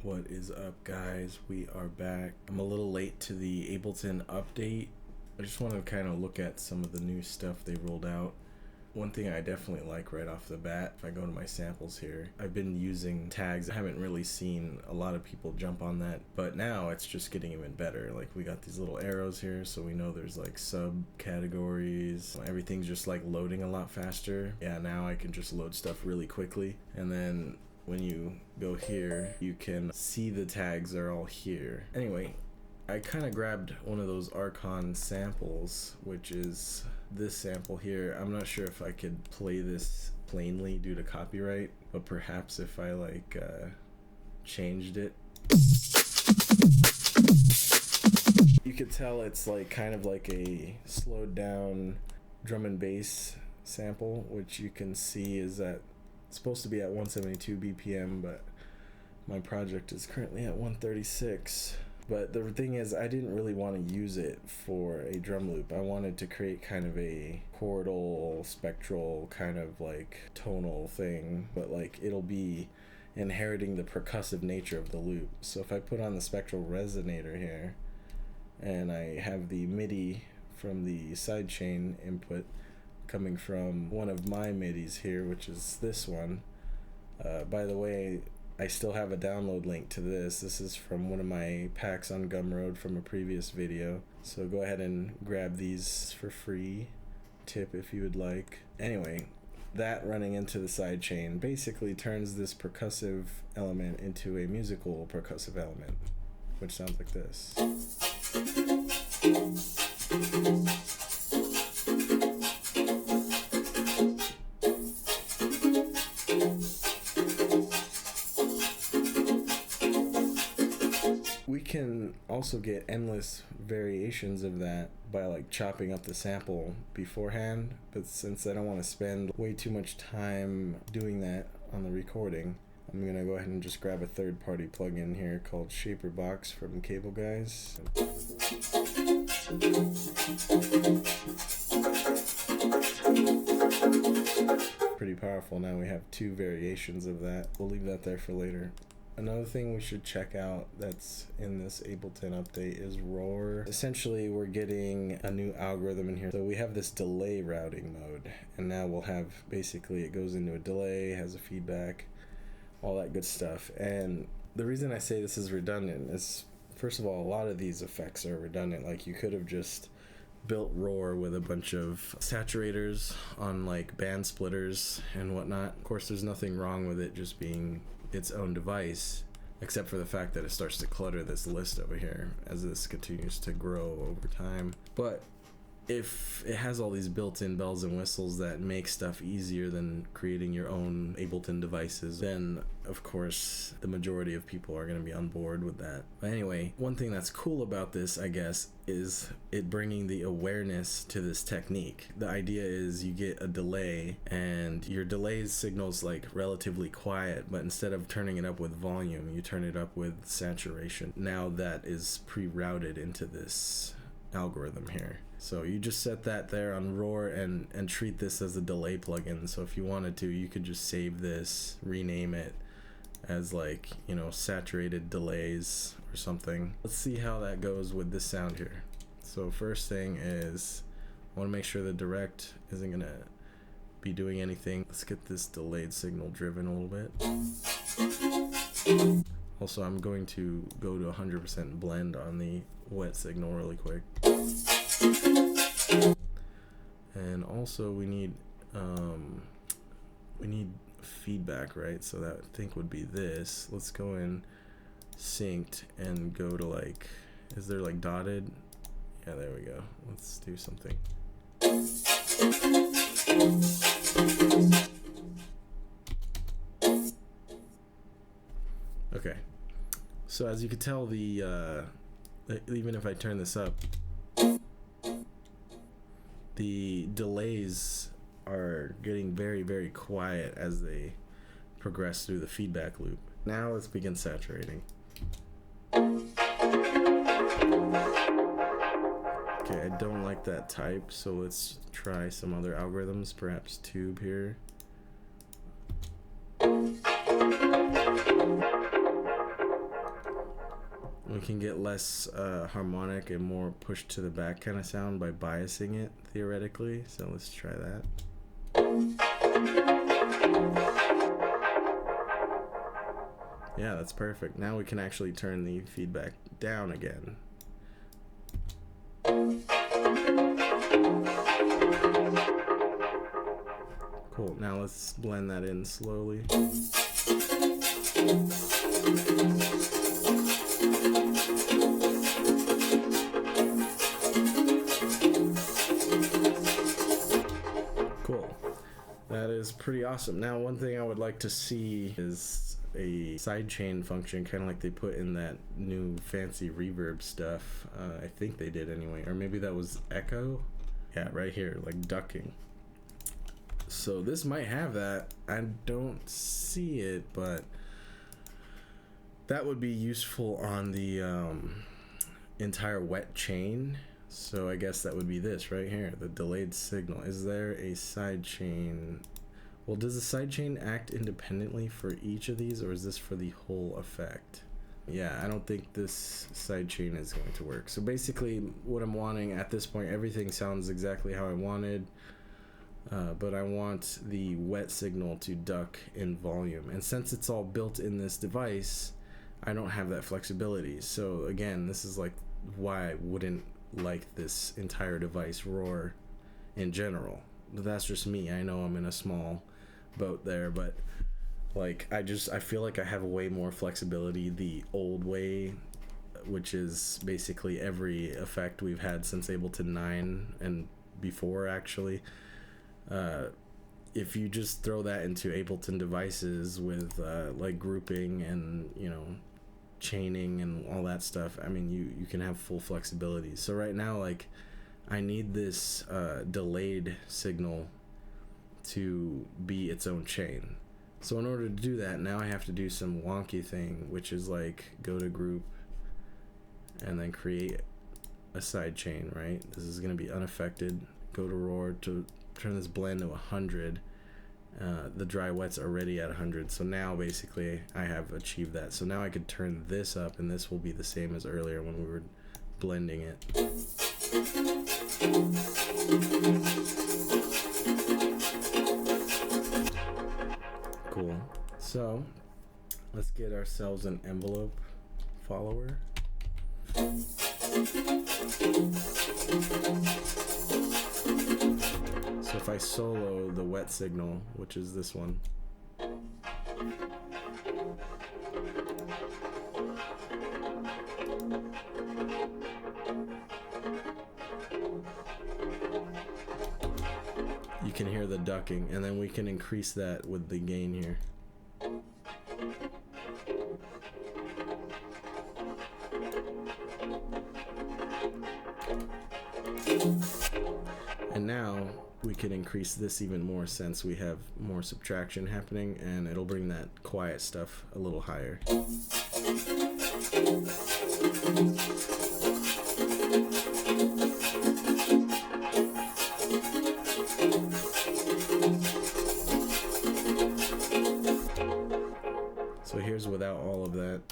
What is up, guys? We are back. I'm a little late to the Ableton update. I just want to kind of look at some of the new stuff they rolled out. One thing I definitely like right off the bat, if I go to my samples here, I've been using tags. I haven't really seen a lot of people jump on that, but now it's just getting even better. Like, we got these little arrows here, so we know there's like subcategories. Everything's just like loading a lot faster. Yeah, now I can just load stuff really quickly. And then when you go here, you can see the tags are all here. Anyway, I kind of grabbed one of those Archon samples, which is this sample here. I'm not sure if I could play this plainly due to copyright, but perhaps if I changed it, you could tell it's like kind of like a slowed down drum and bass sample, which you can see is at supposed to be at 172 BPM, but my project is currently at 136. But the thing is, I didn't really want to use it for a drum loop. I wanted to create kind of a chordal, spectral, kind of like tonal thing, but like it'll be inheriting the percussive nature of the loop. So if I put on the spectral resonator here, and I have the MIDI from the sidechain input coming from one of my MIDIs here, which is this one. By the way, I still have a download link to this. This is from one of my packs on Gumroad from a previous video. So go ahead and grab these for free. Tip if you would like. Anyway, that running into the sidechain basically turns this percussive element into a musical percussive element, which sounds like this. We can also get endless variations of that by like chopping up the sample beforehand, but since I don't want to spend way too much time doing that on the recording, I'm gonna go ahead and just grab a third-party plugin here called Shaperbox from Cable Guys. Pretty powerful. Now we have two variations of that. We'll leave that there for later. Another thing we should check out that's in this Ableton update is Roar. Essentially, we're getting a new algorithm in here. So we have this delay routing mode, and now we'll have, basically it goes into a delay, has a feedback, all that good stuff. And the reason I say this is redundant is, first of all, a lot of these effects are redundant. Like, you could have just built Roar with a bunch of saturators on like band splitters and whatnot. Of course, there's nothing wrong with it just being its own device, except for the fact that it starts to clutter this list over here as this continues to grow over time. But if it has all these built-in bells and whistles that make stuff easier than creating your own Ableton devices, then of course the majority of people are going to be on board with that. But anyway, one thing that's cool about this, I guess, is it bringing the awareness to this technique. The idea is you get a delay, and your delay signal's like relatively quiet, but instead of turning it up with volume, you turn it up with saturation. Now that is pre-routed into this algorithm here. So you just set that there on Roar and treat this as a delay plugin. So if you wanted to, you could just save this, rename it as like, you know, saturated delays or something. Let's see how that goes with this sound here. So first thing is, I want to make sure the direct isn't gonna be doing anything. Let's get this delayed signal driven a little bit. Also, I'm going to go to 100% blend on the wet signal really quick. And also we need feedback, right? So that I think would be this. Let's go in synced and go to like, is there like dotted? Yeah, there we go. Let's do something. Okay, so as you can tell, the even if I turn this up, the delays are getting very, very quiet as they progress through the feedback loop. Now let's begin saturating. Okay, I don't like that type, so let's try some other algorithms, perhaps tube here. We can get less harmonic and more pushed to the back kind of sound by biasing it, theoretically. So let's try that. Yeah, that's perfect. Now we can actually turn the feedback down again. Cool. Now let's blend that in slowly. Cool. That is pretty awesome. Now, one thing I would like to see is a sidechain function, kind of like they put in that new fancy reverb stuff. I think they did anyway, or maybe that was echo. Yeah, right here, like ducking. So this might have that. I don't see it, but that would be useful on the entire wet chain. So I guess that would be this right here, the delayed signal. Is there a side chain? Well, does the side chain act independently for each of these, or is this for the whole effect? Yeah, I don't think this side chain is going to work. So basically what I'm wanting at this point, everything sounds exactly how I wanted, but I want the wet signal to duck in volume. And since it's all built in this device, I don't have that flexibility. So again, this is like why I wouldn't like this entire device roar in general. But that's just me. I know I'm in a small boat there, but like I feel like I have way more flexibility the old way, which is basically every effect we've had since Ableton 9 and before, actually. If you just throw that into Ableton devices with like grouping and, you know, chaining and all that stuff, I mean, you can have full flexibility. So right now, like, I need this delayed signal to be its own chain. So in order to do that, now I have to do some wonky thing, which is like go to group and then create a side chain, right? This is going to be unaffected. Go to roar to turn this blend to 100. The dry wet's already at 100, so now basically I have achieved that. So now I could turn this up, and this will be the same as earlier when we were blending it. Cool. So let's get ourselves an envelope follower. So if I solo the wet signal, which is this one, you can hear the ducking, and then we can increase that with the gain here. And now we can increase this even more since we have more subtraction happening, and it'll bring that quiet stuff a little higher. So here's without all of that.